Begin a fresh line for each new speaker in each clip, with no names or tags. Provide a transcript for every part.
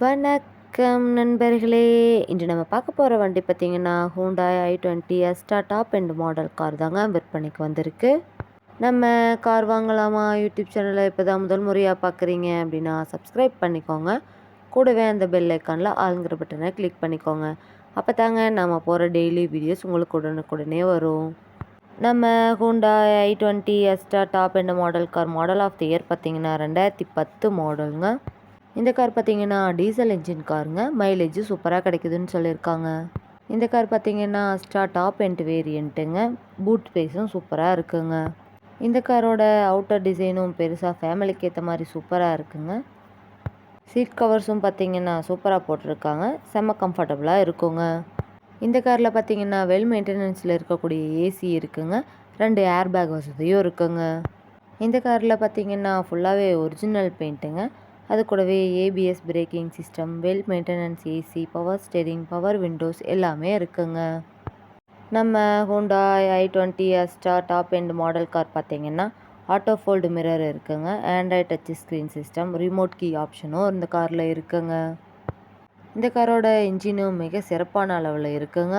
வணக்கம் நண்பர்களே. இன்று நம்ம பார்க்க போகிற வண்டி பார்த்திங்கன்னா Hyundai i20 Asta top end model car தாங்க விற்பனைக்கு வந்திருக்கு. நம்ம கார் வாங்கலாமா யூடியூப் சேனலை இப்போ தான் முதல் முறையாக பார்க்குறீங்க அப்படின்னா சப்ஸ்கிரைப் பண்ணிக்கோங்க. கூடவே அந்த பெல் ஐக்கானில் ஆளுங்கிற பட்டனை கிளிக் பண்ணிக்கோங்க. அப்போ தாங்க நம்ம போகிற டெய்லி வீடியோஸ் உங்களுக்கு உடனுக்குடனே வரும். நம்ம Hyundai i20 Asta top end model car model of the year பார்த்திங்கன்னா 2010 மாடலுங்க. இந்த கார் பார்த்திங்கன்னா டீசல் இன்ஜின் காருங்க. மைலேஜ் சூப்பராக கிடைக்குதுன்னு சொல்லியிருக்காங்க. இந்த கார் பார்த்திங்கன்னா எஸ்டா டாப் எண்ட் வேரியண்ட்டுங்க. பூட் ஸ்பேஸும் சூப்பராக இருக்குங்க. இந்த காரோட அவுட்டர் டிசைனும் பெருசாக ஃபேமிலிக்கு ஏற்ற மாதிரி சூப்பராக இருக்குங்க. சீட் கவர்ஸும் பார்த்திங்கன்னா சூப்பராக போட்டிருக்காங்க. செம்ம கம்ஃபர்டபுளாக இருக்குங்க. இந்த காரில் பார்த்திங்கன்னா வெல் மெயின்டெனன்ஸில் இருக்கக்கூடிய ஏசி இருக்குங்க. 2 ஏர் பேக் வசதியும் இருக்குங்க. இந்த காரில் பார்த்திங்கன்னா ஃபுல்லாகவே ஒரிஜினல் பெயிண்ட்டுங்க. அது கூடவே ABS braking system, well maintenance AC, power steering, power windows எல்லாமே இருக்குங்க. நம்ம Hyundai i20 Asta top end model car பார்த்திங்கன்னா ஆட்டோ ஃபோல்டு மிரர் இருக்குங்க. Android touch screen system, remote key ஆப்ஷனும் இந்த காரில் இருக்குங்க. இந்த காரோட இன்ஜினும் மிக சிறப்பான அளவில் இருக்குங்க.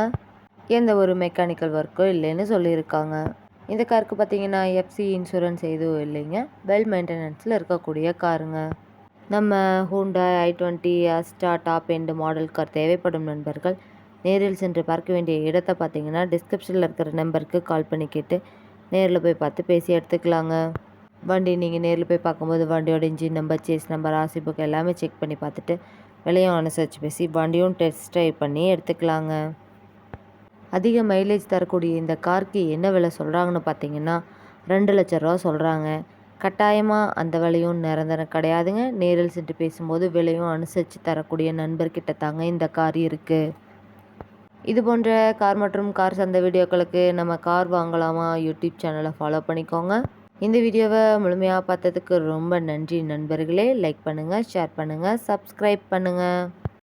எந்த ஒரு மெக்கானிக்கல் ஒர்க்கும் இல்லைன்னு சொல்லியிருக்காங்க. இந்த காருக்கு பார்த்திங்கன்னா எஃப்சி இன்சூரன்ஸ் எதுவும் இல்லைங்க. வெல் மெயின்டெனன்ஸில் இருக்கக்கூடிய காருங்க. நம்ம Hyundai i20 Asta top end model car தேவைப்படும் நண்பர்கள் நேரில் சென்று பார்க்க வேண்டிய இடத்தை பார்த்தீங்கன்னா டிஸ்கிரிப்ஷனில் இருக்கிற நம்பருக்கு கால் பண்ணி கேட்டு நேரில் போய் பார்த்து பேசி எடுத்துக்கலாங்க. வண்டி நீங்கள் நேரில் போய் பார்க்கும்போது வண்டியோட engine number, chassis number, RC book எல்லாமே செக் பண்ணி பார்த்துட்டு விலையும் அனுசரித்து பேசி வண்டியும் டெஸ்ட் ட்ரைவ் பண்ணி எடுத்துக்கலாங்க. அதிக மைலேஜ் தரக்கூடிய இந்த காருக்கு என்ன விலை சொல்கிறாங்கன்னு பார்த்தீங்கன்னா 2 லட்ச ரூபா சொல்கிறாங்க. கட்டாயமாக அந்த விலையும் நிரந்தரம் கிடையாதுங்க. நேரில் சென்று பேசும்போது விலையும் அனுசரித்து தரக்கூடிய நண்பர்கிட்ட தாங்க இந்த கார் இருக்குது. இது போன்ற கார் மற்றும் கார் சந்தை வீடியோக்களுக்கு நம்ம கார் வாங்கலாமா யூடியூப் சேனலை ஃபாலோ பண்ணிக்கோங்க. இந்த வீடியோவை முழுமையாக பார்த்ததுக்கு ரொம்ப நன்றி நண்பர்களே. லைக் பண்ணுங்கள், ஷேர் பண்ணுங்கள், சப்ஸ்கிரைப் பண்ணுங்கள்.